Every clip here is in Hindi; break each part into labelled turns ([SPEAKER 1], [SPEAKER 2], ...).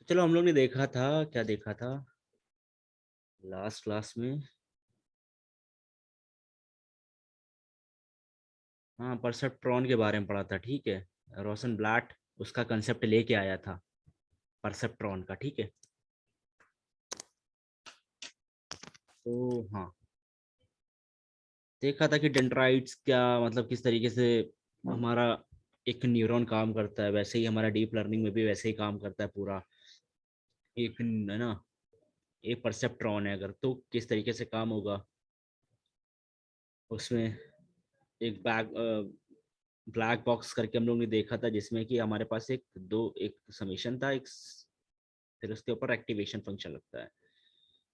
[SPEAKER 1] चलो हम लोग ने देखा था, क्या देखा था लास्ट क्लास में। हाँ, परसेप्ट्रॉन के बारे में पढ़ा था। ठीक है, रोशन ब्लाट उसका कंसेप्ट लेके आया था परसेप्ट्रॉन का। ठीक है, तो हाँ, देखा था कि डेंड्राइट्स क्या मतलब किस तरीके से हमारा एक न्यूरॉन काम करता है, वैसे ही हमारा डीप लर्निंग में भी वैसे ही काम करता है पूरा। एक है ना, एक परसेप्ट्रॉन है अगर, तो किस तरीके से काम होगा उसमें। एक ब्लैक बॉक्स करके हम लोग ने देखा था, जिसमें कि हमारे पास एक समीशन था, फिर उसके ऊपर एक्टिवेशन फंक्शन लगता है।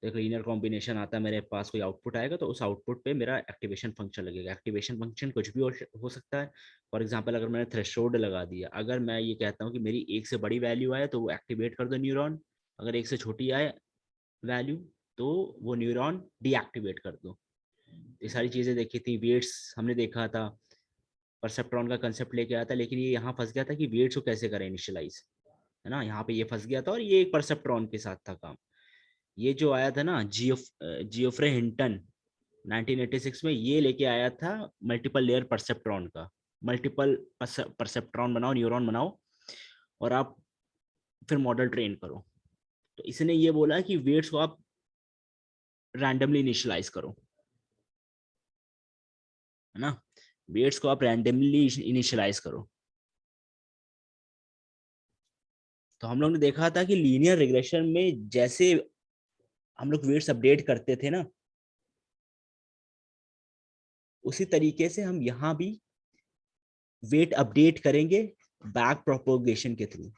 [SPEAKER 1] तो एक लीनियर कॉम्बिनेशन आता है, मेरे पास कोई आउटपुट आएगा तो उस आउटपुट पे मेरा एक्टिवेशन फंक्शन लगेगा। एक्टिवेशन फंक्शन कुछ भी हो सकता है। फॉर एग्जांपल, अगर मैंने थ्रेशोल्ड लगा दिया, अगर मैं ये कहता हूँ कि मेरी एक से बड़ी वैल्यू आए तो वो एक्टिवेट कर दो न्यूरॉन, अगर एक से छोटी आए वैल्यू तो वो न्यूरॉन डीएक्टिवेट कर दो। ये सारी चीज़ें देखी थी। वेट्स हमने देखा था, परसेप्ट्रॉन का कंसेप्ट लेके आया था, लेकिन ये यहाँ फंस गया था कि वेट्स को कैसे करें इनिशियलाइज, है ना। यहाँ पे ये फंस गया था और ये एक परसेप्ट्रॉन के साथ था काम। ये जो आया था ना, जियोफ्रे हिंटन 1986 में, ये लेके आया था मल्टीपल लेयर परसेप्ट्रॉन का। मल्टीपल परसेप्ट्रॉन बनाओ, न्यूरॉन बनाओ, और आप फिर मॉडल ट्रेन करो। तो इसने ये बोला कि वेट्स को आप रैंडमली इनिशियलाइज करो, है ना। वेट्स को आप रैंडमली इनिशियलाइज करो। तो हम लोग ने देखा था कि लीनियर रिग्रेशन में जैसे हम लोग वेट्स अपडेट करते थे ना, उसी तरीके से हम यहाँ भी वेट अपडेट करेंगे बैक प्रोपोगेशन के थ्रू।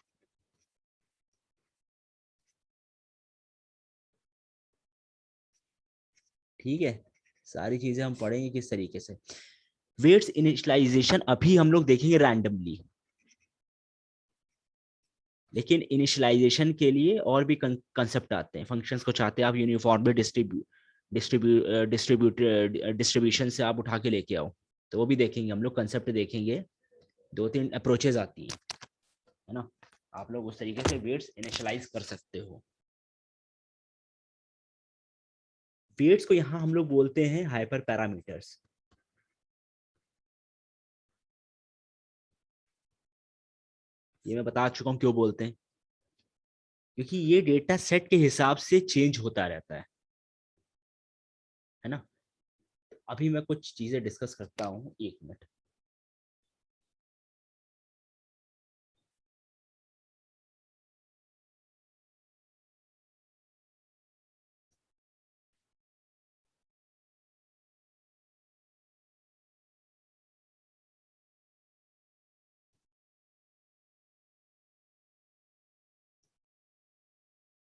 [SPEAKER 1] ठीक है, सारी चीजें हम पढ़ेंगे किस तरीके से। वेट्स इनिशियलाइजेशन अभी हम लोग देखेंगे रैंडमली, लेकिन इनिशियलाइजेशन के लिए और भी कंसेप्ट आते हैं। फंक्शंस को चाहते हैं आप यूनिफॉर्मली डिस्ट्रीब्यूशन से आप उठा के लेके आओ, तो वो भी देखेंगे हम लोग, कंसेप्ट देखेंगे। दो तीन अप्रोचेज आती है ना, आप लोग उस तरीके से वेट्स इनिशियलाइज कर सकते हो। वेट्स को यहाँ हम लोग बोलते हैं हाइपर पैरामीटर्स। ये मैं बता चुका हूँ क्यों बोलते हैं, क्योंकि ये डेटा सेट के हिसाब से चेंज होता रहता है ना। अभी मैं कुछ चीजें डिस्कस करता हूँ, एक मिनट।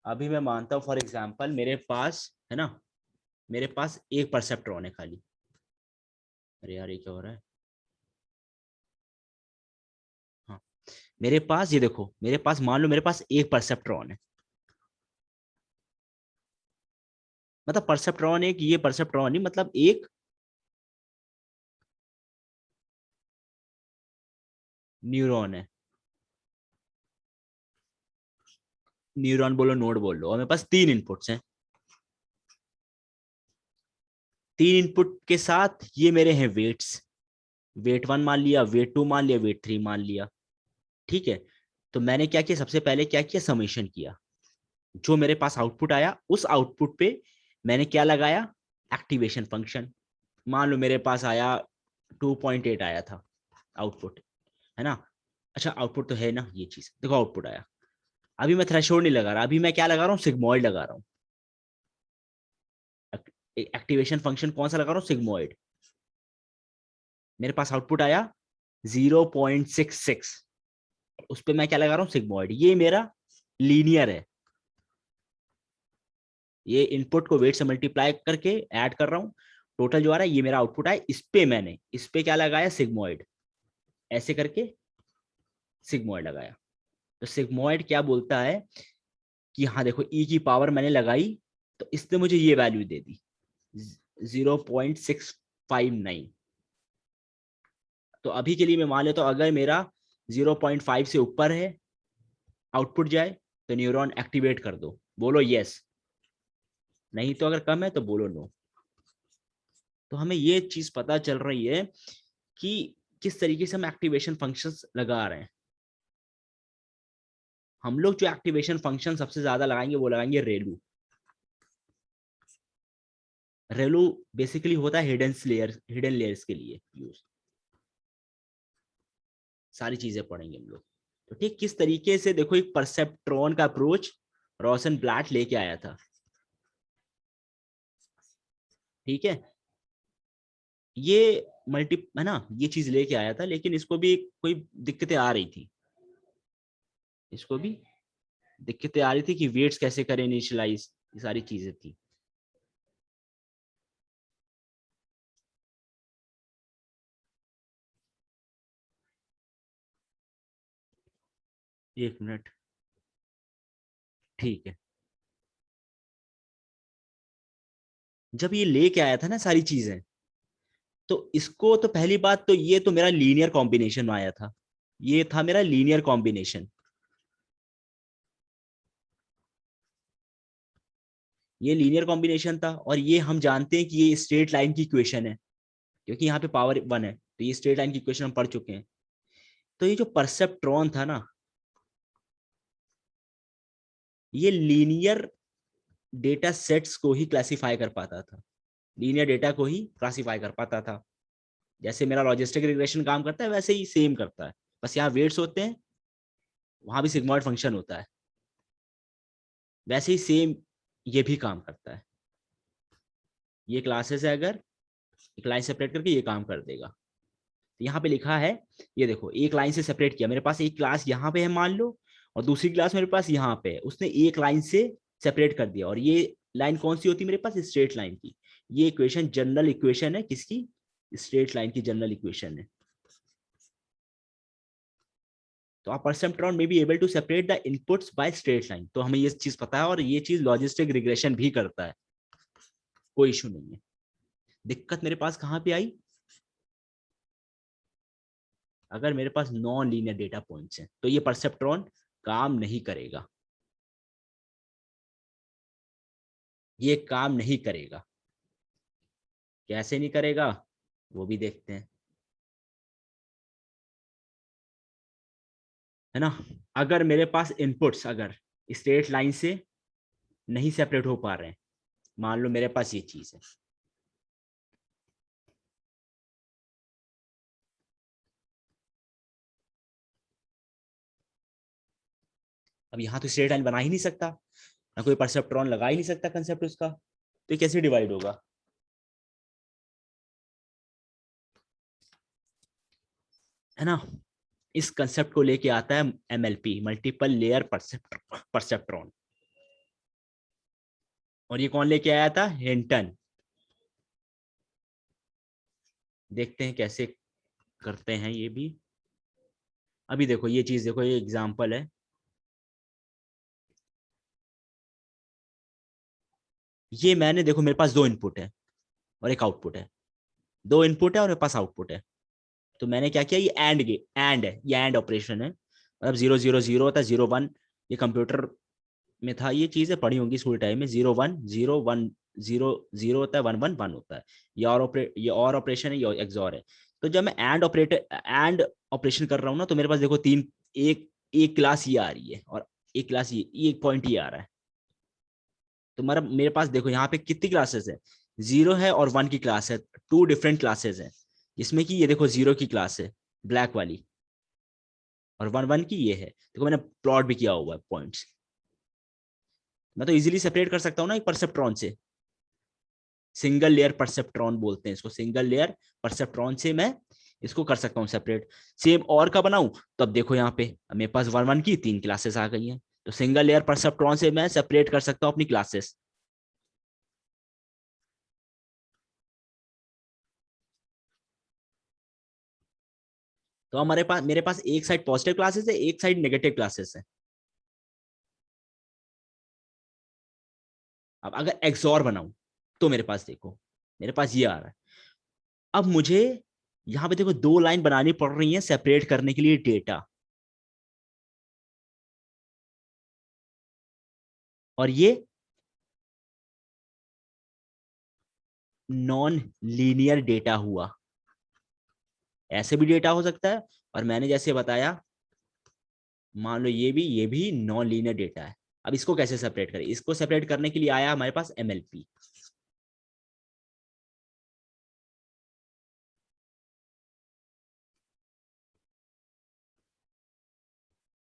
[SPEAKER 1] अभी मैं मानता हूँ, फॉर एग्जाम्पल मेरे पास है ना, मेरे पास एक परसेप्ट्रॉन है खाली। अरे यार, ये क्या हो रहा है। हाँ, मेरे पास ये देखो, मेरे पास मान लो मेरे पास एक परसेप्ट्रॉन है। मतलब परसेप्ट्रॉन एक, ये परसेप्ट्रॉन ही मतलब एक न्यूरॉन है। न्यूरॉन बोलो, नोड बोल लो, और मेरे पास तीन इनपुट्स हैं। तीन इनपुट के साथ ये मेरे हैं वेट्स। वेट वन मान लिया, वेट टू मान लिया, वेट थ्री मान लिया। ठीक है, तो मैंने क्या किया, सबसे पहले क्या किया, समेशन किया। जो मेरे पास आउटपुट आया, उस आउटपुट पे मैंने क्या लगाया, एक्टिवेशन फंक्शन। मान लो मेरे पास आया 2.8 आया था आउटपुट, है ना। अच्छा, आउटपुट तो है ना, ये चीज देखो, आउटपुट आया। अभी मैं थ्रेशोल्ड नहीं लगा रहा, अभी मैं क्या लगा रहा हूँ, सिग्मोइड लगा रहा हूँ। एक्टिवेशन फंक्शन कौन सा लगा रहा हूँ, सिग्मोइड। मेरे पास आउटपुट आया 0.66, उस पर मैं क्या लगा रहा हूँ, सिग्मोइड। ये मेरा लीनियर है। ये इनपुट को वेट से मल्टीप्लाई करके ऐड कर रहा हूँ, टोटल जो आ रहा है ये मेरा आउटपुट है। इस पे क्या लगाया, सिग्मोइड। ऐसे करके सिग्मोइड लगाया। तो सिग्मोइड क्या बोलता है कि हाँ देखो, ई की पावर मैंने लगाई, तो इसने मुझे ये वैल्यू दे दी 0.659। तो अभी के लिए मैं मान लेता हूँ, अगर मेरा 0.5 से ऊपर है आउटपुट जाए, तो न्यूरॉन एक्टिवेट कर दो, बोलो यस, नहीं तो अगर कम है तो बोलो नो। तो हमें ये चीज पता चल रही है कि किस तरीके से हम एक्टिवेशन फंक्शंस लगा रहे हैं। हम लोग जो एक्टिवेशन फंक्शन सबसे ज्यादा लगाएंगे वो लगाएंगे रेलू। रेलू बेसिकली होता है हिडन लेयर्स के लिए यूज। सारी चीजें पढ़ेंगे हम लोग। तो ठीक किस तरीके से देखो एक परसेप्ट्रॉन का अप्रोच रोशन ब्लैट लेके आया था। ठीक है, ये मल्टी है ना, ये चीज लेके आया था, लेकिन इसको भी कोई दिक्कतें आ रही थी। इसको भी दिक्कतें आ रही थी कि वेट्स कैसे करें इनिशियलाइज, ये सारी चीजें थी। एक मिनट, ठीक है। जब ये लेके आया था ना सारी चीजें, तो इसको तो पहली बात तो ये तो मेरा लीनियर कॉम्बिनेशन आया था। ये था मेरा लीनियर कॉम्बिनेशन। ये लीनियर कॉम्बिनेशन था, और ये हम जानते हैं कि ये स्ट्रेट लाइन की इक्वेशन है, क्योंकि यहाँ पे पावर 1 है, तो ये स्ट्रेट लाइन की इक्वेशन हम पढ़ चुके हैं। तो ये जो परसेप्ट्रॉन था ना, ये लीनियर डेटा सेट्स को ही क्लासिफाई कर पाता था, लीनियर डेटा को ही क्लासिफाई कर पाता था। जैसे मेरा लॉजिस्टिक रिग्रेशन काम करता है वैसे ही सेम करता है, बस यहाँ वेट्स होते हैं, वहां भी सिग्मॉइड फंक्शन होता है, वैसे ही सेम ये भी काम करता है। ये क्लासेस है, अगर एक लाइन सेपरेट करके ये काम कर देगा। तो यहाँ पे लिखा है, ये देखो एक लाइन से सेपरेट किया, मेरे पास एक क्लास यहाँ पे है मान लो, और दूसरी क्लास मेरे पास यहाँ पे है, उसने एक लाइन से सेपरेट कर दिया। और ये लाइन कौन सी होती है मेरे पास, स्ट्रेट लाइन की। ये इक्वेशन जनरल इक्वेशन है किसकी, स्ट्रेट लाइन की जनरल इक्वेशन है। तो आप परसेप्ट्रॉन में be able to separate the inputs by straight line. तो हमें ये चीज पता है, और ये चीज लॉजिस्टिक रिग्रेशन भी करता है, कोई इशू नहीं है। दिक्कत मेरे पास कहाँ पे आई, अगर मेरे पास नॉन लीनियर डेटा पॉइंट्स हैं तो ये परसेप्ट्रॉन काम नहीं करेगा, ये काम नहीं करेगा। कैसे नहीं करेगा वो भी देखते हैं, है ना। अगर मेरे पास इनपुट्स अगर स्ट्रेट लाइन से नहीं सेपरेट हो पा रहे हैं, मान लो मेरे पास ये चीज है, अब यहाँ तो स्ट्रेट लाइन बना ही नहीं सकता, ना कोई परसेप्ट्रॉन लगा ही नहीं सकता कंसेप्ट उसका, तो ये कैसे डिवाइड होगा, है ना। इस कंसेप्ट को लेके आता है एमएलपी, मल्टीपल लेयर परसेप्ट्रॉन। और ये कौन लेके आया था, हिंटन। देखते हैं कैसे करते हैं ये भी। अभी देखो ये चीज, देखो ये एग्जांपल है। ये मैंने देखो मेरे पास दो इनपुट है और एक आउटपुट है, दो इनपुट है और मेरे पास आउटपुट है। तो मैंने क्या किया, ये एंड है, ये एंड ऑपरेशन है, मतलब 0 0 0 होता है, 0 1। ये कंप्यूटर में था, ये चीजें पढ़ी होंगी स्कूल टाइम में, 0 1 0 1 0 0 होता है, 1 1 1 होता है। ये और ऑपरेशन है, ये एक्सऑर है। तो जब मैं एंड ऑपरेशन कर रहा हूँ ना, तो मेरे पास देखो तीन, एक एक क्लास ये आ रही है, और एक क्लास ये एक पॉइंट ये आ रहा है। तो मेरे पास देखो यहाँ पे कितनी क्लासेस है, 0 है और 1 की क्लास है, टू डिफरेंट क्लासेस है। जिसमें कि ये देखो 0 की क्लास है ब्लैक वाली, और 1 1 की ये है, देखो मैंने प्लॉट भी किया हुआ है पॉइंट्स। मैं तो इजीली सेपरेट कर सकता हूँ ना एक परसेप्ट्रॉन से, सिंगल लेयर परसेप्ट्रॉन बोलते हैं इसको, सिंगल लेयर परसेप्ट्रॉन से मैं इसको कर सकता हूँ सेपरेट। सेम और का बनाऊं, तो अब देखो यहाँ पे मेरे पास 1 1 की 3 क्लासेस आ गई हैं, तो सिंगल लेयर परसेप्ट्रॉन से मैं सेपरेट कर सकता हूँ अपनी क्लासेस। तो हमारे पास, मेरे पास एक साइड पॉजिटिव क्लासेस है, एक साइड नेगेटिव क्लासेस है। अब अगर एक्सॉर बनाऊं, तो मेरे पास देखो, मेरे पास ये आ रहा है। अब मुझे यहाँ पे देखो दो लाइन बनानी पड़ रही है सेपरेट करने के लिए डेटा। और ये नॉन लीनियर डेटा हुआ। ऐसे भी डेटा हो सकता है, और मैंने जैसे बताया, मान लो ये भी नॉन लीनियर डेटा है। अब इसको कैसे सेपरेट करें? इसको सेपरेट करने के लिए आया हमारे पास एमएलपी।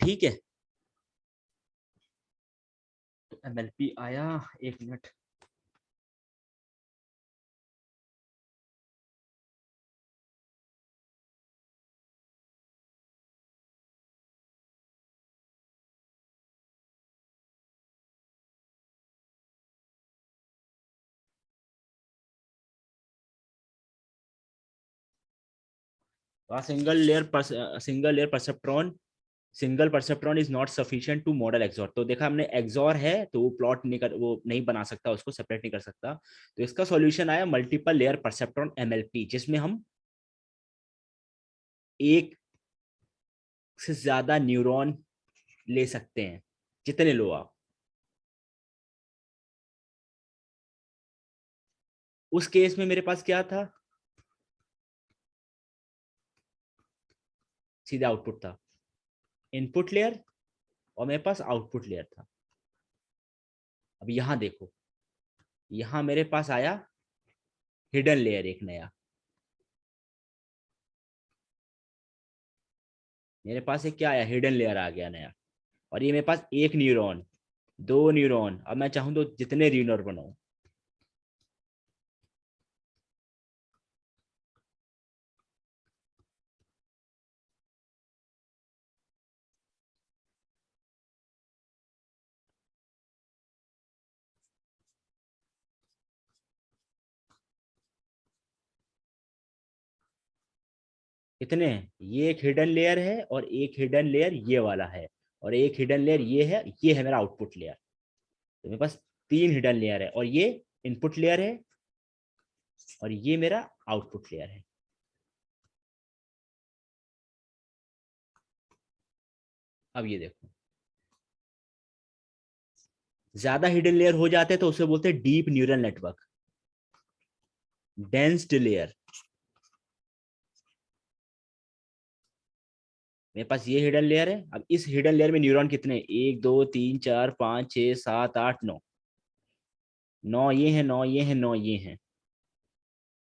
[SPEAKER 1] ठीक है, तो एमएलपी आया, एक मिनट। Single perceptron is not sufficient to model XOR. तो देखा हमने, एक्सॉर है तो वो प्लॉट नहीं कर, वो नहीं बना सकता, उसको सेपरेट नहीं कर सकता। तो इसका सॉल्यूशन आया मल्टीपल लेयर परसेप्ट्रॉन एमएलपी, जिसमें हम एक से ज्यादा न्यूरॉन ले सकते हैं, जितने लो आप। उस केस में मेरे पास क्या था? सीधा आउटपुट था, इनपुट लेयर, और मेरे पास आउटपुट लेयर था। अब यहां देखो, यहां मेरे पास आया हिडन लेयर एक नया। मेरे पास एक क्या आया? हिडन लेयर आ गया नया। और ये मेरे पास एक न्यूरॉन, दो न्यूरॉन, अब मैं चाहूँ तो जितने न्यूरॉन बनाऊं। कितने? ये एक हिडन लेयर है, और एक हिडन लेयर ये वाला है, और एक हिडन लेयर ये है मेरा आउटपुट लेयर। तो मेरे पास तीन हिडन लेयर है, और ये इनपुट लेयर है, और ये मेरा आउटपुट लेयर है। अब ये देखो, ज्यादा हिडन लेयर हो जाते हैं तो उसे बोलते हैं deep neural network, densed layer. मेरे पास ये हिडन लेयर है। अब इस हिडन लेयर में न्यूरॉन कितने? एक, दो, तीन, चार, पाँच, छः, सात, आठ, नौ। नौ ये है, नौ ये है, नौ ये है।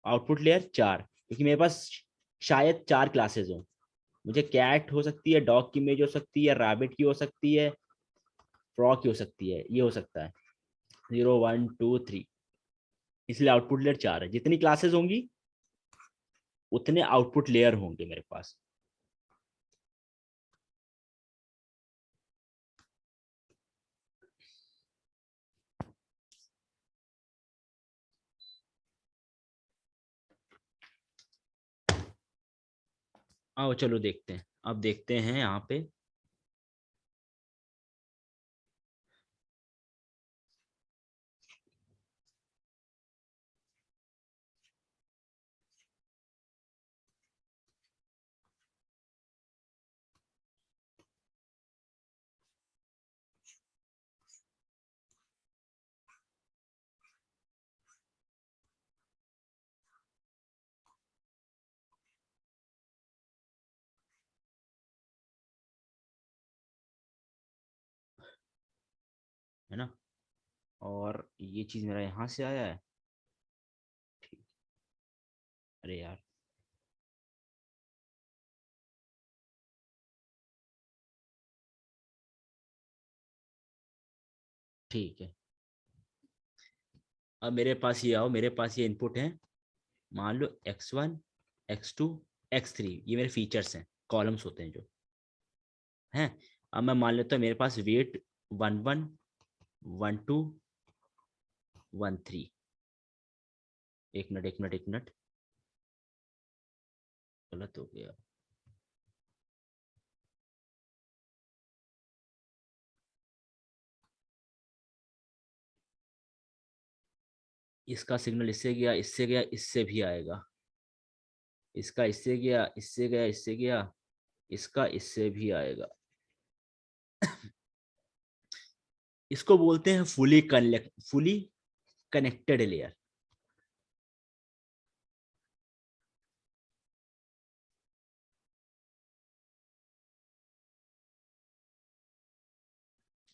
[SPEAKER 1] आउटपुट लेयर चार, क्योंकि मेरे पास शायद चार क्लासेस हो। मुझे कैट हो सकती है, डॉग की इमेज हो सकती है, रैबिट की हो सकती है, फ्रॉग की हो सकती है, ये हो सकता है। 0, 1, 2, 3। इसलिए आउटपुट लेयर चार है। जितनी क्लासेस होंगी उतने आउटपुट लेयर होंगे मेरे पास। आओ चलो देखते हैं, अब देखते हैं यहाँ पे। है ना? और ये चीज मेरा यहाँ से आया है। ठीक। अरे यार, ठीक है। अब मेरे पास ये आओ, मेरे पास ये इनपुट है। मान लो x1, x2, x3, ये मेरे फीचर्स हैं, कॉलम्स होते हैं जो हैं। अब मैं मान लेता हूँ मेरे पास वेट 11, 12, 13। एक मिनट, एक मिनट, एक मिनट, गलत हो गया। इसका सिग्नल इससे गया, इससे गया, इससे भी आएगा। इसका इससे गया, इससे गया, इससे गया, इसका इससे भी आएगा। इसको बोलते हैं fully connected layer.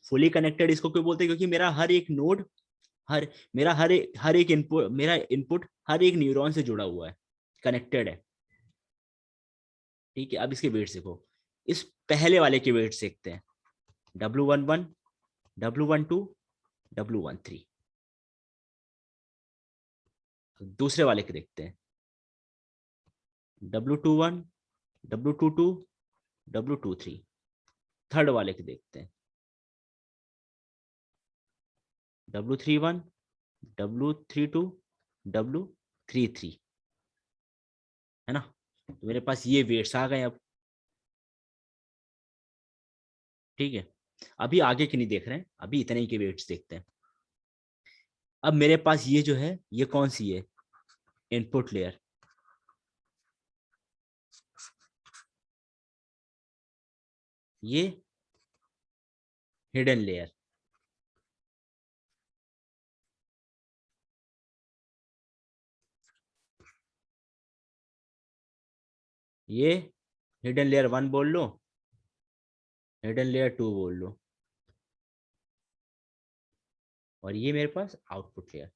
[SPEAKER 1] Fully connected इसको क्यों बोलते हैं? क्योंकि मेरा हर एक नोड, हर मेरा हर एक इनपुट, मेरा इनपुट हर एक न्यूरॉन से जुड़ा हुआ है, कनेक्टेड है। ठीक है, अब इसके वेट्स देखो। इस पहले वाले के वेट्स देखते हैं, W11, W12, W13। दूसरे वाले के देखते हैं, W21, W22, W23। थर्ड वाले के देखते हैं, W31, W32, W33। है ना? तो मेरे पास ये वेट्स आ गए अब। ठीक है, अभी आगे के नहीं देख रहे हैं, अभी इतने ही के वेट्स देखते हैं। अब मेरे पास ये जो है, ये कौन सी है? Input layer. ये हिडन लेयर। ये हिडन लेयर 1 बोल लो, हिडन लेयर 2 बोल लो, और ये मेरे पास आउटपुट लेयर।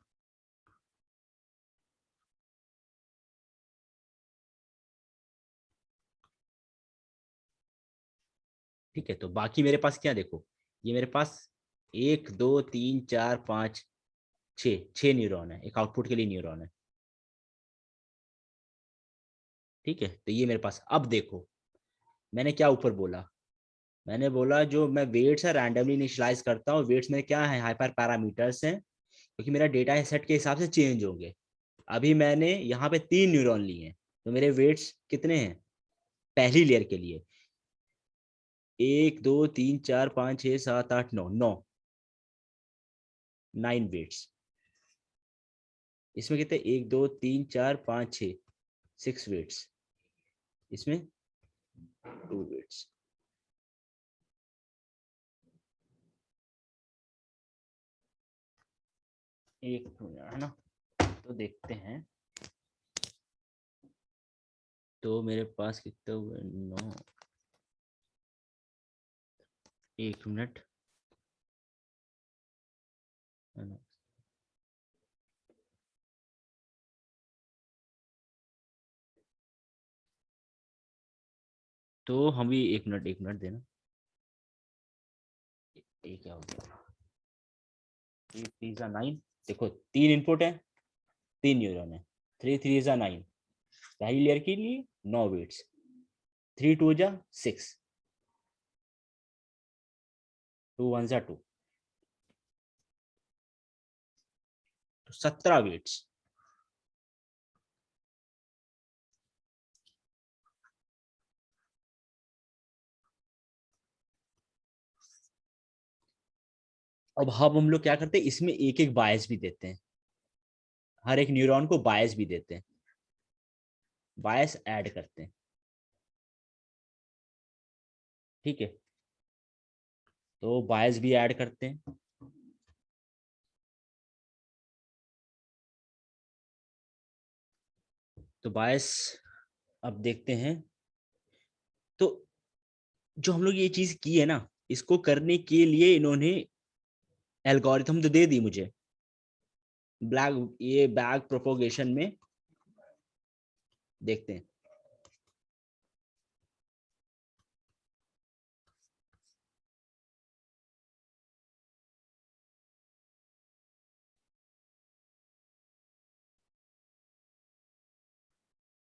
[SPEAKER 1] ठीक है, तो बाकी मेरे पास क्या देखो, ये मेरे पास 1 2 3 4 5 6 न्यूरॉन है, एक आउटपुट के लिए न्यूरॉन है। ठीक है, तो ये मेरे पास, अब देखो मैंने क्या ऊपर बोला, मैंने बोला जो मैं वेट्स है रैंडमली इनिशियलाइज करता हूँ, वेट्स में क्या है, हाइपर पैरामीटर्स हैं, क्योंकि मेरा डेटा सेट के हिसाब से चेंज होंगे। अभी मैंने यहाँ पे 3 न्यूरॉन लिए हैं, तो मेरे वेट्स कितने हैं पहली लेयर के लिए? 1 2 3 4 5 6 7 8 9, 9 वेट्स। इसमें कितने, 1 2 3 4 5 6, 6 वेट्स। इसमें 2 वेट्स। एक मिनट, है ना? तो देखते हैं, तो मेरे पास कितने हुए, 9। 1 मिनट, है ना? तो हम भी 1 मिनट, 1 मिनट देना। ये क्या हो गया, 3 3 9। देखो 3 इनपुट है, 3 न्यूरॉन है, 3 3 9। पहली लेयर के लिए 9 वेट्स, 3 2 6, 2 1 2, तो 17 वेट्स। अब हम लोग क्या करते हैं, इसमें एक एक बायस भी देते हैं, हर एक न्यूरॉन को बायस भी देते हैं, बायस ऐड करते हैं। ठीक है, तो बायस भी ऐड करते हैं। तो बायस अब देखते हैं। तो जो हम लोग ये चीज की है ना, इसको करने के लिए इन्होंने एल्गोरिथम तो दे दी मुझे, ये बैक प्रोपोगेशन में देखते हैं।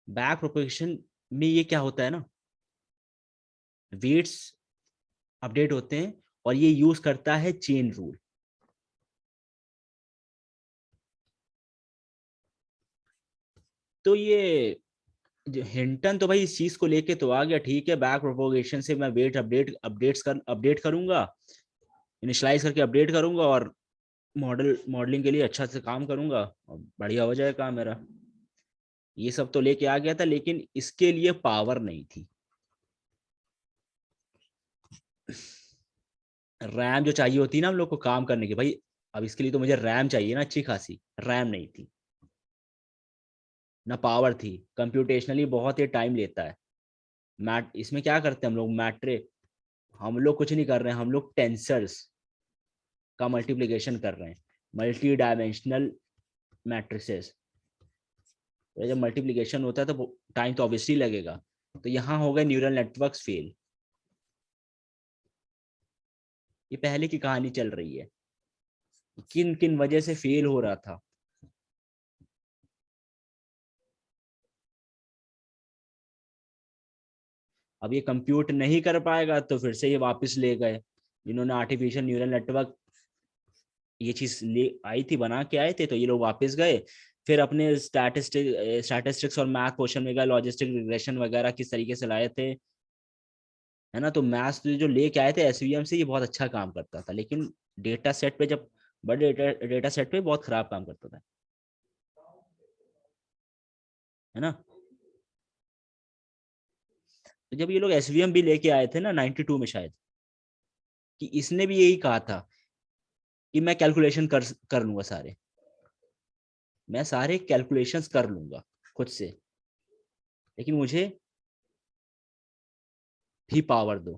[SPEAKER 1] बैक प्रोपोगेशन में ये क्या होता है ना, वेट्स अपडेट होते हैं, और ये यूज करता है चेन रूल। तो ये हिंटन तो भाई इस चीज को लेके तो आ गया, ठीक है, बैक प्रोपोगेशन से मैं वेट अपडेट करूंगा, इनिशियलाइज करके अपडेट करूंगा, और मॉडलिंग के लिए अच्छा से काम करूंगा, और बढ़िया हो जाए काम मेरा। ये सब तो लेके आ गया था, लेकिन इसके लिए पावर नहीं थी। रैम जो चाहिए होती है ना हम लोग को काम करने की, भाई अब इसके लिए तो मुझे रैम चाहिए ना अच्छी खासी, रैम नहीं थी ना पावर थी, कंप्यूटेशनली बहुत ही टाइम लेता है। मैट इसमें क्या करते हैं हम लोग, मैट्रे हम लोग कुछ नहीं कर रहे हैं, हम लोग टेंसर्स का मल्टीप्लिकेशन कर रहे हैं, मल्टी डायमेंशनल मैट्रिसेस। तो जब मल्टीप्लिकेशन होता है तो टाइम तो ऑब्वियसली लगेगा। तो यहाँ हो गए न्यूरल नेटवर्क्स फेल। ये पहले की कहानी चल रही है, किन किन वजह से फेल हो रहा था। अब ये कंप्यूट नहीं कर पाएगा तो फिर से ये वापस ले गए, इन्होंने आर्टिफिशियल न्यूरल नेटवर्क ये चीज ले आई थी, बना के आए थे, तो ये लोग वापस गए। फिर अपने स्टैटिस्टिक्स और मैथ पोर्शन में गए, लॉजिस्टिक रिग्रेशन वगैरह किस तरीके से लाए थे, है ना। तो मैथ्स जो लेके आए थे एसवीएम से, ये बहुत अच्छा काम करता था, लेकिन डेटा सेट पे जब बड़े डेटा सेट पे बहुत खराब काम करता था, है ना। तो जब ये लोग एसवीएम भी लेके आए थे ना 92 में शायद, कि इसने भी यही कहा था कि मैं कैलकुलेशन कर लूंगा सारे, मैं सारे कैलकुलेशंस कर लूंगा खुद से, लेकिन मुझे भी पावर दो,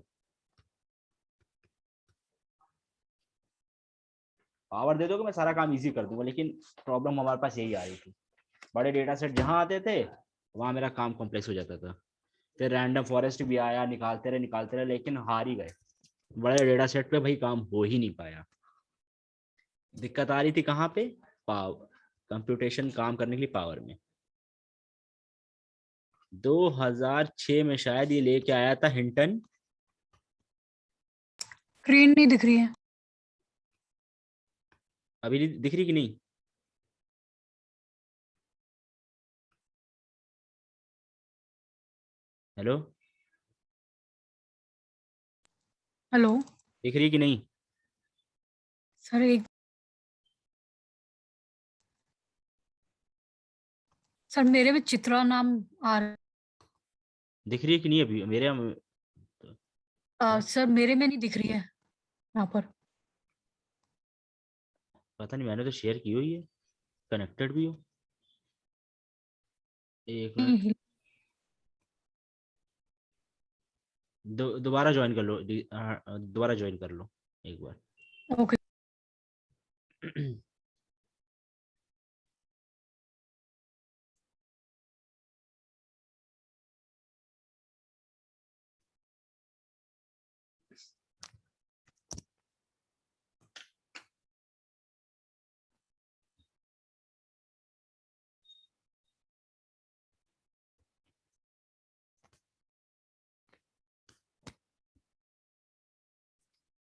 [SPEAKER 1] पावर दे दो कि मैं सारा काम इजी कर दूंगा। लेकिन प्रॉब्लम हमारे पास यही आ रही थी, बड़े डेटा सेट जहां आते थे वहां मेरा काम कॉम्प्लेक्स हो जाता था। फिर रैंडम फॉरेस्ट भी आया, निकालते रहे लेकिन हार ही गए, बड़े डेटा सेट पे भाई काम हो ही नहीं पाया। दिक्कत आ रही थी कहाँ पे, पावर, कंप्यूटेशन काम करने के लिए पावर में। 2006 में शायद ये लेके आया था हिंटन।
[SPEAKER 2] स्क्रीन नहीं दिख रही है।
[SPEAKER 1] अभी दिख रही कि नहीं? हेलो,
[SPEAKER 2] हेलो
[SPEAKER 1] दिख रही कि नहीं?
[SPEAKER 2] सर, एक सर मेरे में चित्रा नाम आ रहा
[SPEAKER 1] दिख रही है कि नहीं अभी मेरे
[SPEAKER 2] है। सर मेरे में नहीं दिख रही है यहाँ पर।
[SPEAKER 1] पता नहीं, मैंने तो शेयर की हुई है, कनेक्टेड भी हो। एक मिनट,
[SPEAKER 2] नहीं,
[SPEAKER 1] दोबारा ज्वाइन कर लो, दोबारा ज्वाइन कर लो एक बार।
[SPEAKER 2] ओके।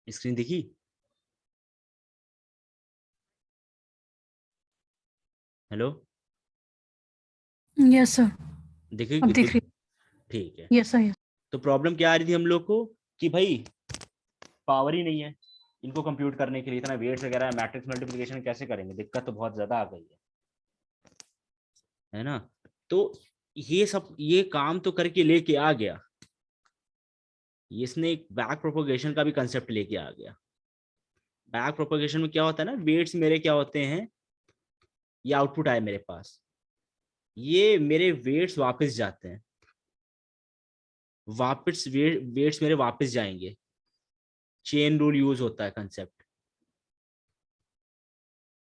[SPEAKER 1] स्क्रीन दिखी? हेलो,
[SPEAKER 2] यस सर,
[SPEAKER 1] दिखी
[SPEAKER 2] अब दिख रही
[SPEAKER 1] ठीक है।
[SPEAKER 2] है। Yes sir, yes.
[SPEAKER 1] तो प्रॉब्लम क्या आ रही थी हम लोग को कि भाई पावर ही नहीं है इनको कंप्यूट करने के लिए, इतना वेट्स वगैरह, मैट्रिक्स मल्टीप्लिकेशन कैसे करेंगे, दिक्कत तो बहुत ज्यादा आ गई है ना। तो ये सब ये काम तो करके लेके आ गया, इसने एक बैक प्रोपोगेशन का भी कंसेप्ट लेके आ गया। बैक प्रोपोगेशन में क्या होता है ना, वेट्स मेरे क्या होते हैं, ये आउटपुट आए मेरे पास, ये मेरे वेट्स वापस जाते हैं, वापस वेट्स मेरे वापस जाएंगे, चेन रूल यूज होता है कंसेप्ट,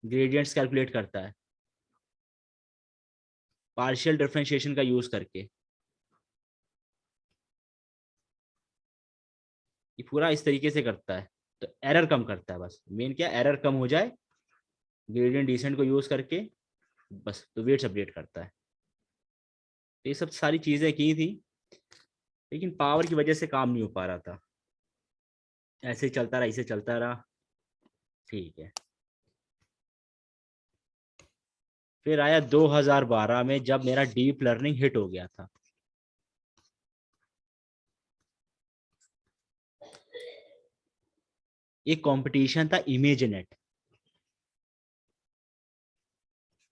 [SPEAKER 1] ग्रेडियंट्स कैलकुलेट करता है पार्शियल डिफरेंशिएशन का यूज करके। ये पूरा इस तरीके से करता है, तो एरर कम करता है, बस मेन क्या, एरर कम हो जाए ग्रेडियंट डिसेंट को यूज करके, बस तो वेट्स अपडेट करता है। तो ये सब सारी चीजें की थी, लेकिन पावर की वजह से काम नहीं हो पा रहा था, ऐसे ही चलता रहा, ऐसे चलता रहा, ठीक है। फिर आया 2012 में जब मेरा डीप लर्निंग हिट हो गया था। एक कंपटीशन था इमेज नेट।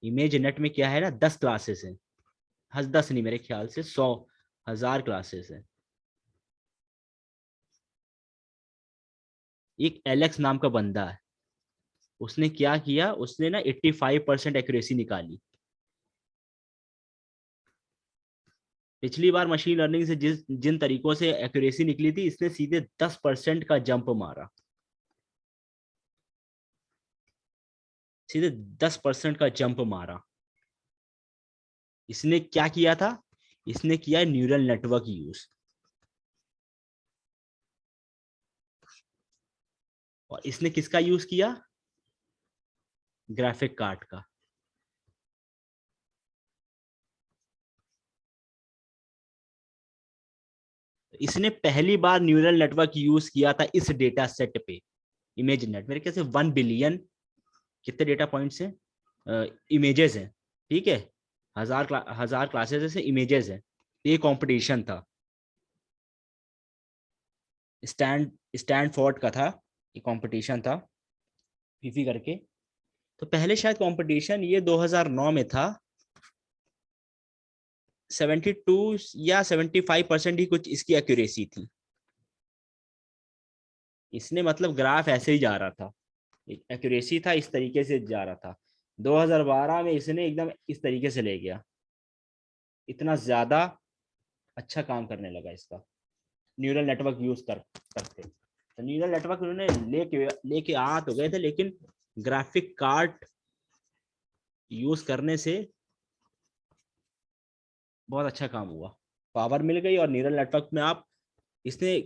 [SPEAKER 1] इमेज नेट में क्या है ना, 10 क्लासेस हैं, 10 नहीं मेरे ख्याल से 100 1000 क्लासेस है। एक एलेक्स नाम का बंदा है, उसने क्या किया, उसने ना 85% एक्यूरेसी निकाली। पिछली बार मशीन लर्निंग से जिन तरीकों से एक्यूरेसी निकली थी, इसने सीधे 10% का जंप मारा, सीधे 10% का जंप मारा। इसने क्या किया था, इसने किया न्यूरल नेटवर्क यूज, और इसने किसका यूज किया, ग्राफिक कार्ड का। इसने पहली बार न्यूरल नेटवर्क यूज किया था इस डेटा सेट पे। इमेज नेट मेरे ख्याल से 1 बिलियन कितने डेटा पॉइंट्स हैं, इमेजेस हैं, ठीक है, हजार क्लासेस से इमेजेस हैं। ये कंपटीशन था, स्टैनफोर्ड का था, ये कंपटीशन था, फीफी करके। तो पहले शायद कंपटीशन ये 2009 में था। 72 या 75% ही कुछ इसकी एक्यूरेसी थी। इसने मतलब ग्राफ ऐसे ही जा रहा था, एक्यूरेसी था, इस तरीके से जा रहा था। 2012 में इसने एकदम इस तरीके से ले गया, इतना ज्यादा अच्छा काम करने लगा इसका, न्यूरल नेटवर्क यूज करते। तो न्यूरल नेटवर्क उन्होंने लेके आ तो गए थे, लेकिन ग्राफिक कार्ड यूज करने से बहुत अच्छा काम हुआ, पावर मिल गई। और न्यूरल नेटवर्क में आप, इसने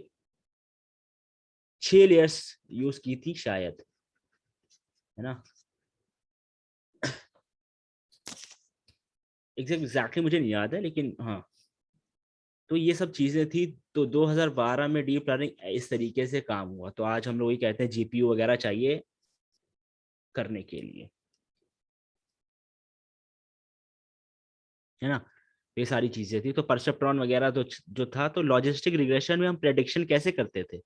[SPEAKER 1] 6 लेयर्स यूज की थी शायद, है ना, एग्जैक्टली मुझे नहीं याद है, लेकिन हाँ। तो ये सब चीजें थी। तो 2012 में डीप लर्निंग इस तरीके से काम हुआ। तो आज हम लोग ये कहते हैं जीपीयू वगैरह चाहिए करने के लिए, है ना। ये सारी चीजें थी। तो परसेप्ट्रॉन वगैरह तो जो था, तो लॉजिस्टिक रिग्रेशन में हम प्रेडिक्शन कैसे करते थे,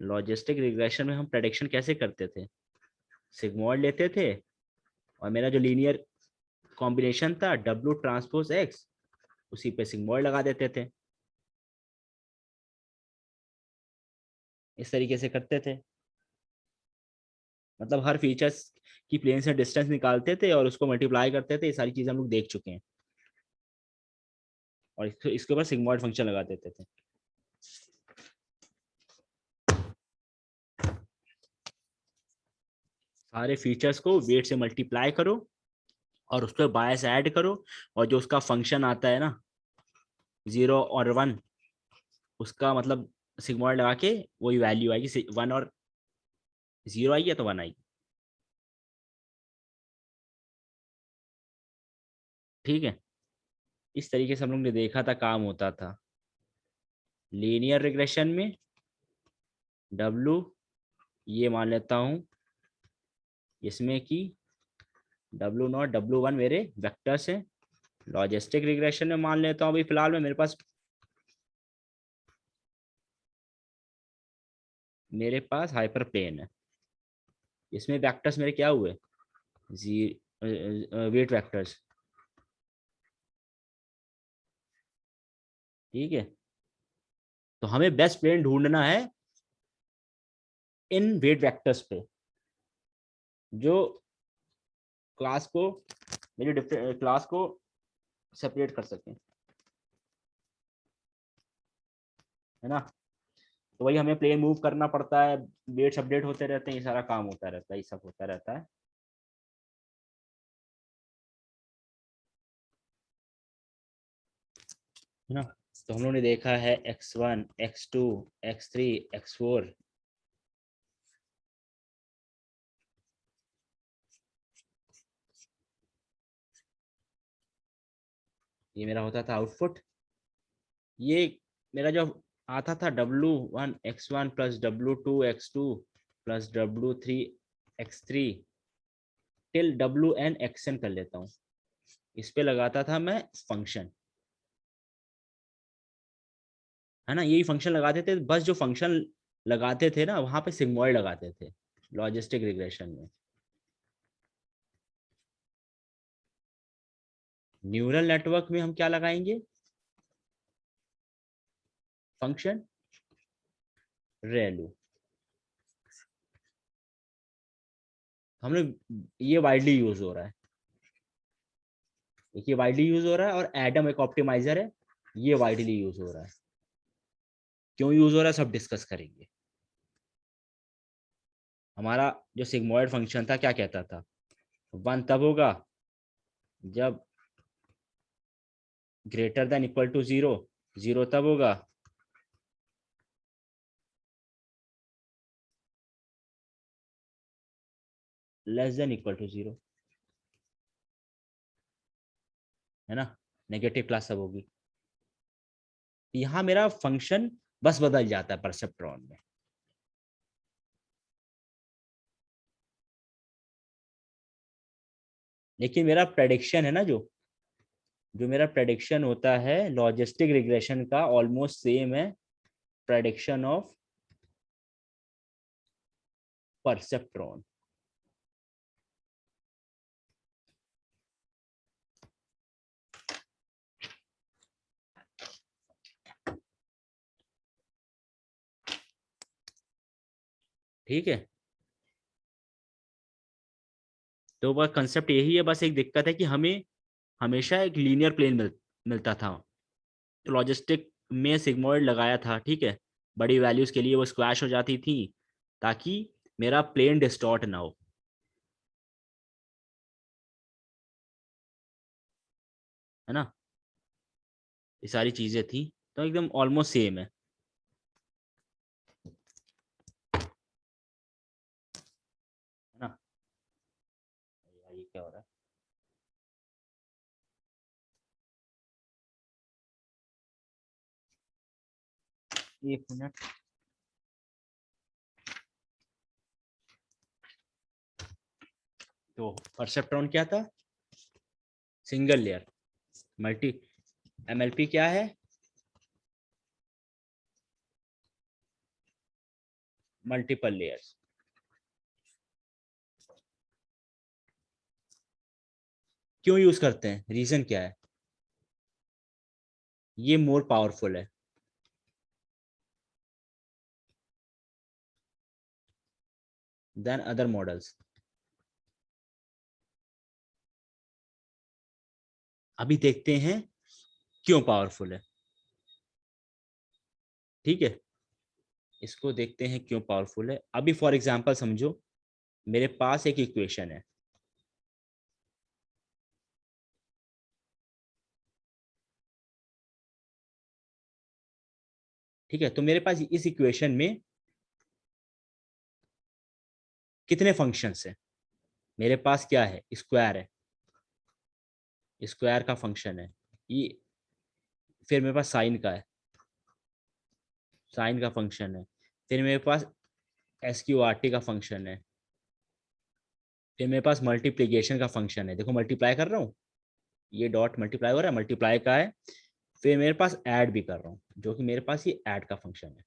[SPEAKER 1] लॉजिस्टिक रिग्रेशन में हम प्रेडिक्शन कैसे करते थे, सिग्मॉइड लेते थे, और मेरा जो लीनियर कॉम्बिनेशन था डब्ल्यू ट्रांसपोज एक्स, उसी पे सिग्मॉइड लगा देते थे, इस तरीके से करते थे। मतलब हर फीचर्स की प्लेन से डिस्टेंस निकालते थे और उसको मल्टीप्लाई करते थे। ये सारी चीजें हम लोग देख चुके हैं, और इसके ऊपर सिग्मॉइड फंक्शन लगा देते थे। सारे फीचर्स को वेट से मल्टीप्लाई करो और उस पर बायस ऐड करो, और जो उसका फंक्शन आता है ना 0 और 1, उसका मतलब सिग्मॉइड लगा के वही वैल्यू आएगी, 1 और 0 आएगी या तो 1 आएगी, ठीक है। इस तरीके से हम लोग ने देखा था काम होता था लीनियर रिग्रेशन में। डब्लू ये मान लेता हूँ इसमें कि W0 W1 मेरे वेक्टर्स हैं। लॉजिस्टिक रिग्रेशन में मान लेता हूँ अभी फिलहाल में मेरे पास हाइपर प्लेन है, इसमें वेक्टर्स मेरे क्या हुए, जी वेट वेक्टर्स, ठीक है। तो हमें बेस्ट प्लेन ढूंढना है इन वेट वेक्टर्स पे, जो क्लास को, मेरी डिफरेंट क्लास को सेपरेट कर सकें, है ना। तो वही हमें प्लेन मूव करना पड़ता है, वेट्स अपडेट होते रहते हैं, ये सारा काम होता रहता है, ये सब होता रहता है। है ना। तो हम लोगों ने देखा है x1 x2 x3 x4, ये मेरा होता था आउटपुट। ये मेरा जो आता था W1 x1 plus W2 x2 plus W3 x3 till WN xN कर लेता हूँ, इस पे लगाता था मैं फंक्शन, है ना। यही फंक्शन लगाते थे, बस जो फंक्शन लगाते थे ना वहां पे सिग्मॉइड लगाते थे लॉजिस्टिक रिग्रेशन में। न्यूरल नेटवर्क में हम क्या लगाएंगे, फंक्शन। रेलू। हमने ये वाइडली यूज हो रहा है, ये वाइडली यूज हो रहा है, और एडम एक ऑप्टिमाइजर है, ये वाइडली यूज हो रहा है। क्यों यूज हो रहा है सब डिस्कस करेंगे। हमारा जो सिग्मोइड फंक्शन था क्या कहता था, 1 तब होगा जब ग्रेटर देन इक्वल टू 0, 0 तब होगा लेस देन इक्वल टू 0, है ना। नेगेटिव क्लास सब होगी। यहाँ मेरा फंक्शन बस बदल जाता है परसेप्ट्रॉन में। लेकिन मेरा प्रेडिक्शन है ना, जो जो मेरा प्रेडिक्शन होता है लॉजिस्टिक रिग्रेशन का, ऑलमोस्ट सेम है प्रेडिक्शन ऑफ परसेप्ट्रॉन। ठीक है, तो वह कंसेप्ट यही है। बस एक दिक्कत है कि हमें हमेशा एक लीनियर प्लेन मिलता था। तो लॉजिस्टिक में सिग्मोइड लगाया था, ठीक है, बड़ी वैल्यूज के लिए वो स्क्वैश हो जाती थी ताकि मेरा प्लेन डिस्टॉर्ट ना हो, है ना। ये सारी चीजें थी, तो एकदम ऑलमोस्ट सेम है ना। ये क्या हो रहा है। एक मिनट। तो परसेप्ट्रॉन क्या था, सिंगल लेयर। मल्टी एमएलपी क्या है, मल्टीपल लेयर्स। क्यों यूज करते हैं, रीजन क्या है, ये मोर पावरफुल है देन अदर मॉडल्स। अभी देखते हैं क्यों पावरफुल है। ठीक है, इसको देखते हैं क्यों पावरफुल है। अभी फॉर एग्जांपल समझो, मेरे पास एक इक्वेशन है, ठीक है। तो मेरे पास इस इक्वेशन में कितने फंक्शंस हैं, मेरे पास क्या है, स्क्वायर है, स्क्वायर का फंक्शन है ये। फिर मेरे पास साइन का है, साइन का फंक्शन है। फिर मेरे पास SQRT का फंक्शन है। फिर मेरे पास मल्टीप्लीकेशन का फंक्शन है, देखो मल्टीप्लाई कर रहा हूँ, ये डॉट मल्टीप्लाई हो रहा है, मल्टीप्लाई का है। फिर मेरे पास ऐड भी कर रहा हूँ, जो कि मेरे पास ये ऐड का फंक्शन है।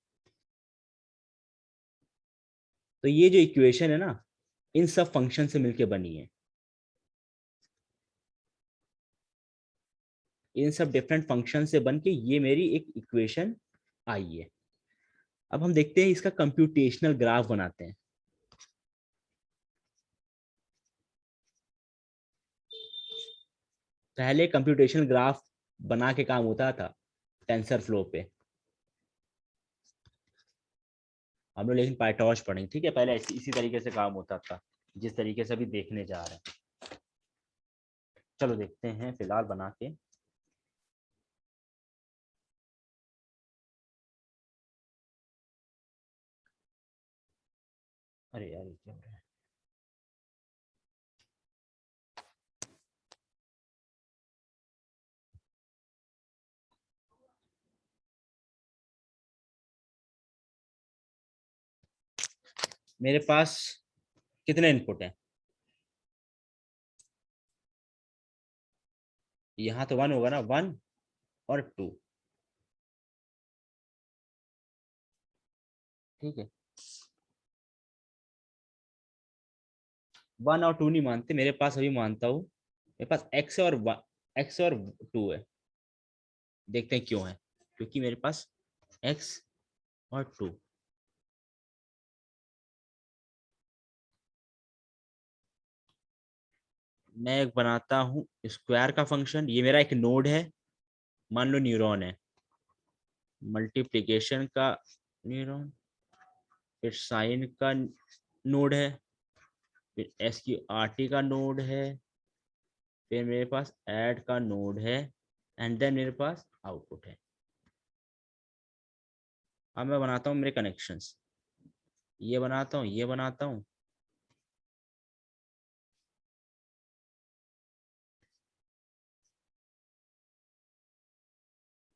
[SPEAKER 1] तो ये जो इक्वेशन है ना, इन सब फंक्शन से मिलके बनी है, इन सब डिफरेंट फंक्शन से बन के ये मेरी एक इक्वेशन आई है। अब हम देखते हैं इसका कंप्यूटेशनल ग्राफ बनाते हैं। पहले कंप्यूटेशनल ग्राफ बना के काम होता था टेंसर फ्लो पे, हम लोग लेकिन पाइटॉर्च पढ़ेंगे, ठीक है। पहले इसी तरीके से काम होता था जिस तरीके से अभी देखने जा रहे हैं। चलो देखते हैं फिलहाल बना के। अरे यार ये क्या हो रहा है। मेरे पास कितने इनपुट हैं, यहाँ तो 1 होगा ना, 1 और 2, ठीक है। 1 और 2 नहीं मानते, मेरे पास अभी मानता हूँ, मेरे पास एक्स और 2 है। देखते हैं क्यों है, क्योंकि मेरे पास एक्स और 2, मैं एक बनाता हूँ स्क्वायर का फंक्शन, ये मेरा एक नोड है, मान लो न्यूरॉन है, मल्टीप्लिकेशन का न्यूरॉन, फिर साइन का नोड है, फिर SQRT का नोड है, फिर मेरे पास ऐड का नोड है, एंड देन मेरे पास आउटपुट है। अब मैं बनाता हूँ मेरे कनेक्शंस, ये बनाता हूँ, ये बनाता हूँ,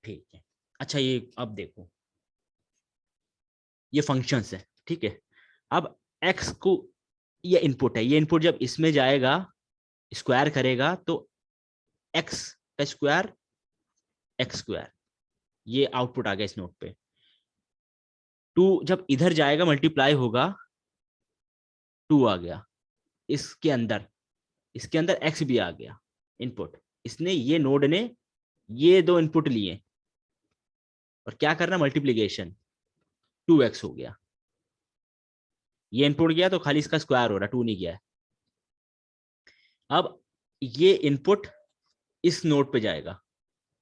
[SPEAKER 1] ठीक है। अच्छा ये अब देखो, ये फंक्शंस है, ठीक है। अब x को, ये इनपुट है, ये इनपुट जब इसमें जाएगा स्क्वायर करेगा तो x का स्क्वायर एक्स स्क्वायर, ये आउटपुट आ गया इस नोट पे। 2 जब इधर जाएगा मल्टीप्लाई होगा, 2 आ गया इसके अंदर, इसके अंदर x भी आ गया इनपुट। इसने, ये नोड ने ये दो इनपुट लिए और क्या करना, मल्टीप्लीकेशन, 2x हो गया। ये इनपुट गया तो खाली इसका स्क्वायर हो रहा, 2 नहीं गया है। अब ये इनपुट इस नोड पे जाएगा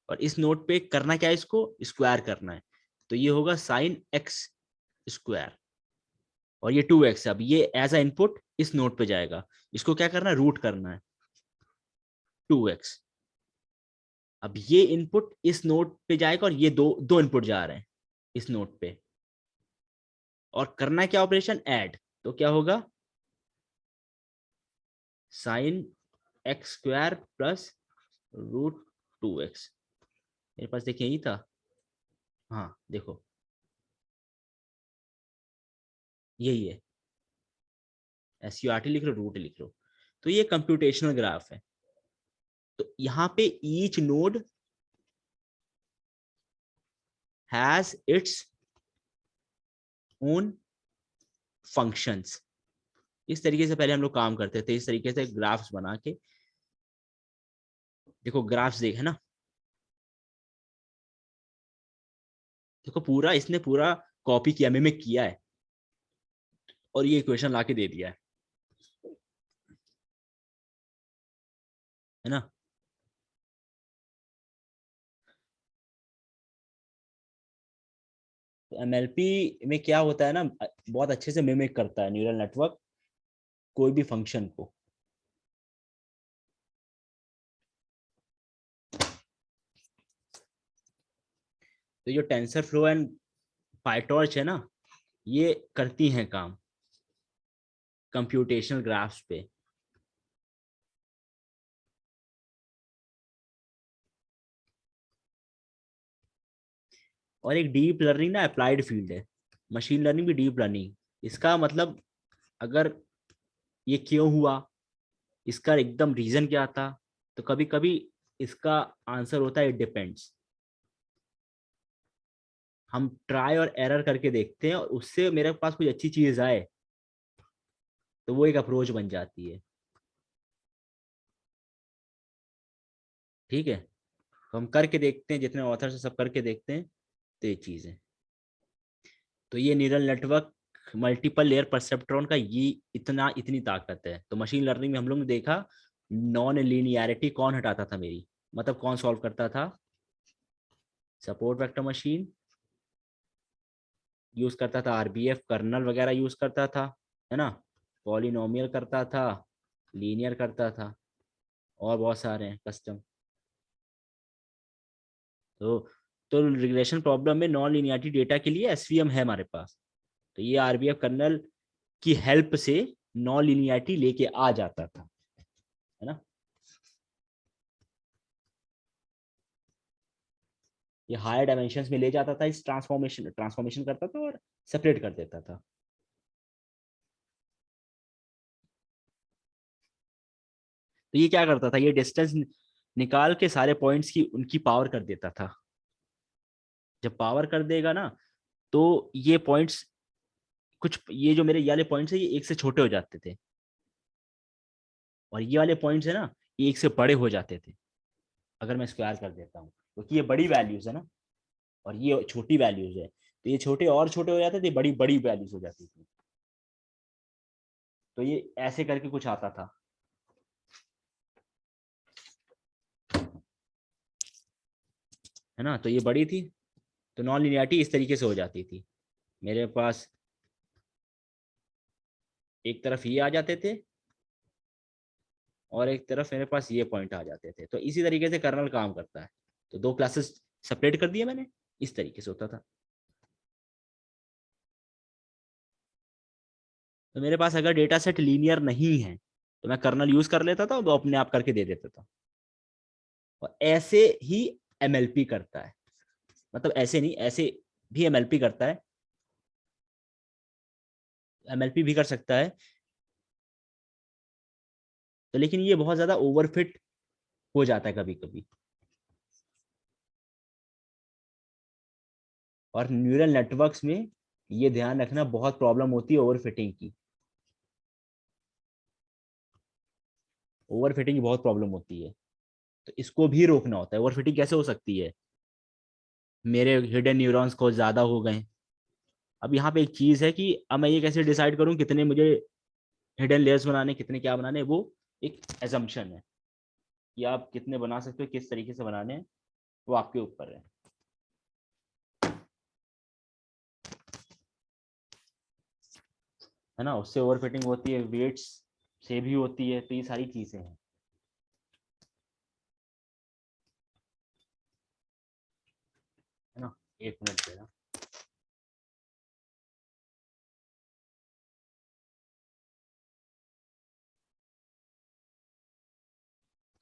[SPEAKER 1] और इस नोड पे करना क्या है, इसको स्क्वायर करना है, तो ये होगा साइन एक्स स्क्वायर, और ये 2x। अब ये एज अ इनपुट इस नोड पे जाएगा, इसको क्या करना है, रूट करना है 2x। अब ये इनपुट इस नोड पे जाएगा और ये दो दो इनपुट जा रहे हैं इस नोड पे, और करना है क्या, ऑपरेशन ऐड, तो क्या होगा, sine x square plus √2x। मेरे पास देखिए यही था, हाँ देखो यही है, SQRT लिख लो, रूट लिख लो। तो ये कंप्यूटेशनल ग्राफ है। तो यहाँ पे each node has its own functions. इस तरीके से पहले हम लोग काम करते थे, इस तरीके से ग्राफ्स बना के। देखो ग्राफ्स देख है ना, देखो पूरा इसने पूरा कॉपी किया, मिमिक किया है, और ये इक्वेशन लाके दे दिया है ना। तो MLP में क्या होता है ना, बहुत अच्छे से मिमिक करता है न्यूरल नेटवर्क कोई भी फंक्शन को। तो जो टेंसर फ्लो एंड पाइटॉर्च है ना, ये करती हैं काम कंप्यूटेशनल ग्राफ्स पे। और एक डीप लर्निंग ना अप्लाइड फील्ड है, मशीन लर्निंग भी डीप लर्निंग। इसका मतलब, अगर ये क्यों हुआ, इसका एकदम रीजन क्या था, तो कभी कभी इसका आंसर होता है इट डिपेंड्स। हम ट्राई और एरर करके देखते हैं और उससे मेरे पास कुछ अच्छी चीज आए तो वो एक अप्रोच बन जाती है, ठीक है। तो हम करके देखते हैं, जितने ऑथर से सब करके देखते हैं, तो ये चीज है। तो ये neural network multiple layer perceptron का ये इतनी ताकत है। तो मशीन लर्निंग में हम लोग ने देखा नॉन लीनियरिटी कौन हटाता था मेरी, मतलब कौन सॉल्व करता था, सपोर्ट वेक्टर मशीन यूज करता था, RBF कर्नल वगैरह यूज करता था, है ना, पॉलिनोमियल करता था, लीनियर करता था, और बहुत सारे हैं कस्टम। तो तो रिग्रेशन प्रॉब्लम में नॉन लीनियरिटी डेटा के लिए SVM है हमारे पास। तो ये RBF कर्नल की हेल्प से नॉन लीनियरिटी लेके आ जाता था, है ना। ये हायर डायमेंशंस में ले जाता था, इस ट्रांसफॉर्मेशन ट्रांसफॉर्मेशन करता था और सेपरेट कर देता था। तो ये क्या करता था, ये डिस्टेंस निकाल के सारे पॉइंट्स की उनकी पावर कर देता था। जब पावर कर देगा ना, तो ये पॉइंट्स, कुछ ये जो मेरे ये वाले पॉइंट्स है, ये एक से छोटे हो जाते थे, और ये वाले पॉइंट्स है ना, ये एक से बड़े हो जाते थे अगर मैं स्क्वायर कर देता हूँ, क्योंकि ये बड़ी वैल्यूज है ना और ये छोटी वैल्यूज है, तो ये छोटे और छोटे हो जाते थे, बड़ी बड़ी वैल्यूज हो जाती थी। तो ये ऐसे करके कुछ आता था। है ना, तो ये बड़ी थी, तो नॉन लिनियरिटी इस तरीके से हो जाती थी। मेरे पास एक तरफ ये आ जाते थे और एक तरफ मेरे पास ये पॉइंट आ जाते थे। तो इसी तरीके से कर्नल काम करता है। तो दो क्लासेस सेपरेट कर दिए मैंने, इस तरीके से होता था। तो मेरे पास अगर डेटा सेट लीनियर नहीं है तो मैं कर्नल यूज कर लेता था, वो अपने आप करके दे देता था। और ऐसे ही एमएलपी करता है, मतलब ऐसे नहीं, ऐसे भी एमएलपी करता है, एमएलपी भी कर सकता है। तो लेकिन ये बहुत ज्यादा ओवरफिट हो जाता है कभी कभी। और न्यूरल नेटवर्क्स में ये ध्यान रखना, बहुत प्रॉब्लम होती है ओवरफिटिंग की। ओवरफिटिंग की बहुत प्रॉब्लम होती है, तो इसको भी रोकना होता है। ओवरफिटिंग कैसे हो सकती है? मेरे हिडन न्यूरॉन्स को ज्यादा हो गए। अब यहाँ पे एक चीज है कि अब मैं ये कैसे डिसाइड करूँ कितने मुझे हिडन लेयर्स बनाने, कितने क्या बनाने, वो एक एजम्पशन है कि आप कितने बना सकते हो, किस तरीके से बनाने हैं, वो आपके ऊपर है ना। उससे ओवरफिटिंग होती है, वेट्स से भी होती है, तो ये सारी चीजें हैं। है ना, एक मिनट देना।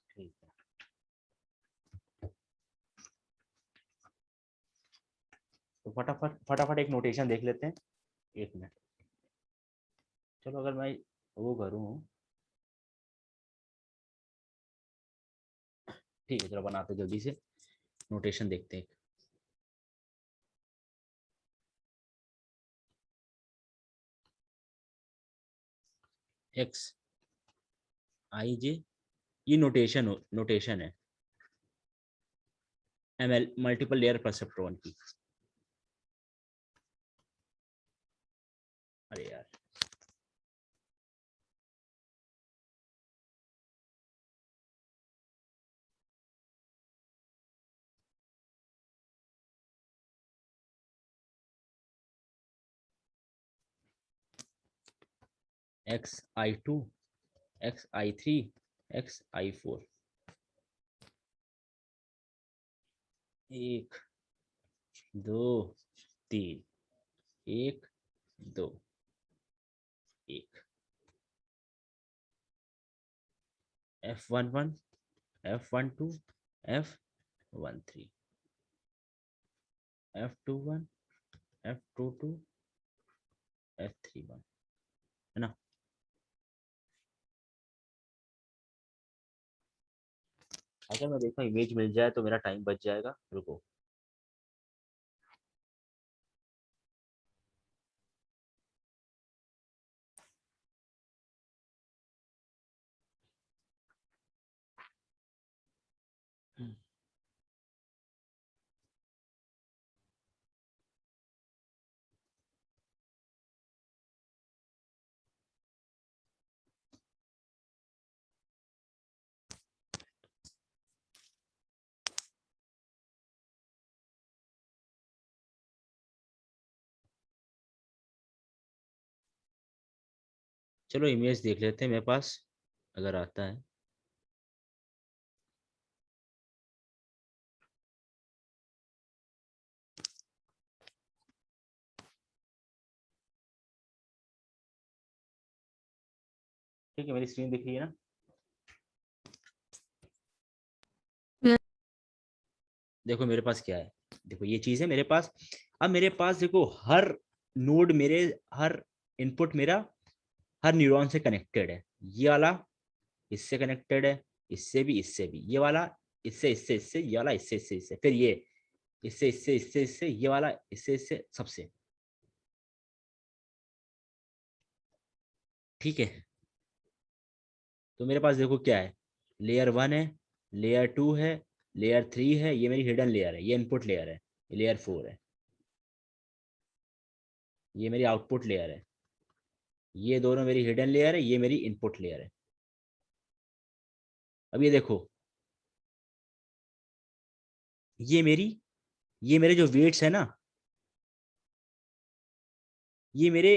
[SPEAKER 1] ठीक है, तो फटाफट फटाफट एक नोटेशन देख लेते हैं। एक मिनट, चलो अगर मैं वो करूँ, ठीक है, चलो बनाते जल्दी से नोटेशन देखते हैं। एक्स आई जे, ये नोटेशन है एमएल मल्टीपल लेयर परसेप्ट्रॉन की। अरे यार, XI2, XI3, XI4, एक दो तीन, एक दो एक, F11, F12, F13, F21, F22, F31, है ना। अगर मैं देखा इमेज मिल जाए तो मेरा टाइम बच जाएगा। रुको, चलो इमेज देख लेते हैं मेरे पास अगर आता है। ठीक है, मेरी स्क्रीन दिख रही है ना।
[SPEAKER 2] Yes,
[SPEAKER 1] देखो मेरे पास क्या है, देखो ये चीज है मेरे पास। अब मेरे पास देखो हर नोड, मेरे हर इनपुट मेरा हर न्यूरॉन से कनेक्टेड है। ये वाला इससे कनेक्टेड है, इससे भी, ये वाला इससे, ये वाला इससे, फिर ये इससे, ये वाला इससे सबसे। ठीक है, तो मेरे पास देखो क्या है, लेयर 1 है, लेयर 2 है, लेयर 3 है, ये मेरी हिडन लेयर है, ये इनपुट लेयर है, लेयर 4 है, ये मेरी आउटपुट लेयर है, ये दोनों मेरी हिडन लेयर है, ये मेरी इनपुट लेयर है। अब ये देखो, ये मेरी ये मेरे जो वेट्स है ना, ये मेरे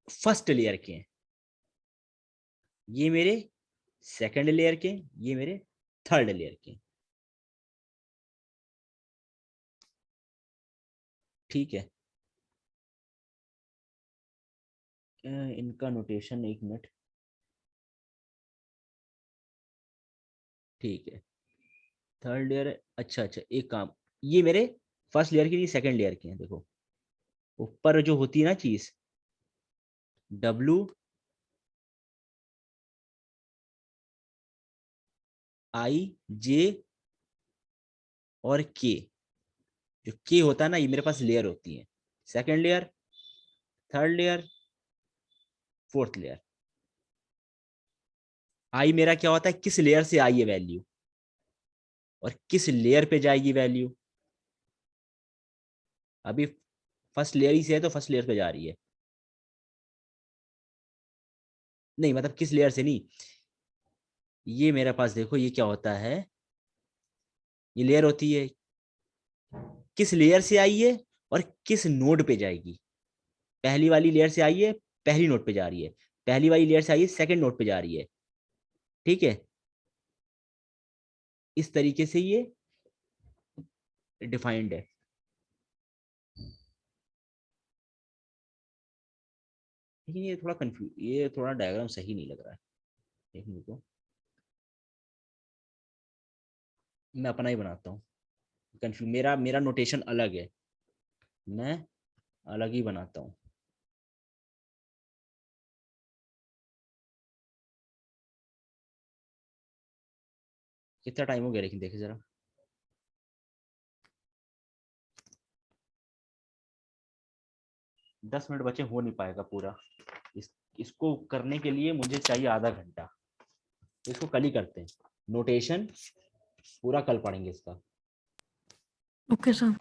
[SPEAKER 1] फर्स्ट लेयर के हैं, ये मेरे सेकंड लेयर के, ये मेरे थर्ड लेयर के। ठीक है, इनका नोटेशन एक मिनट। ठीक है, थर्ड लेयर, अच्छा अच्छा, एक काम, ये मेरे फर्स्ट लेयर के नहीं सेकंड लेयर के हैं। देखो ऊपर जो होती है ना चीज, डब्लू आई जे और के, जो के होता है ना, ये मेरे पास लेयर होती है, second layer, third layer, fourth layer. आई मेरा क्या होता है, किस लेयर से आई है वैल्यू और किस लेयर पे जाएगी वैल्यू। अभी फर्स्ट लेयर ही से है तो फर्स्ट लेयर पे जा रही है, नहीं मतलब किस लेयर से नहीं, ये मेरे पास देखो ये क्या होता है, ये लेयर होती है, किस लेयर से आई है और किस नोड पे जाएगी। पहली वाली लेयर से आई है, पहली नोड पे जा रही है, पहली वाली लेयर से आई है, सेकंड नोड पे जा रही है। ठीक है, इस तरीके से ये डिफाइंड है। लेकिन ये थोड़ा कंफ्यूज, ये थोड़ा डायग्राम सही नहीं लग रहा है देखने को, मैं अपना ही बनाता हूँ। कंफ्यूज, मेरा मेरा नोटेशन अलग है, मैं अलग ही बनाता हूँ। कितना टाइम हो गया लेकिन देखे जरा, 10 मिनट बचे, हो नहीं पाएगा पूरा। इसको करने के लिए मुझे चाहिए आधा घंटा, तो इसको कल ही करते हैं, नोटेशन पूरा कल पढ़ेंगे इसका।
[SPEAKER 2] Okay sir.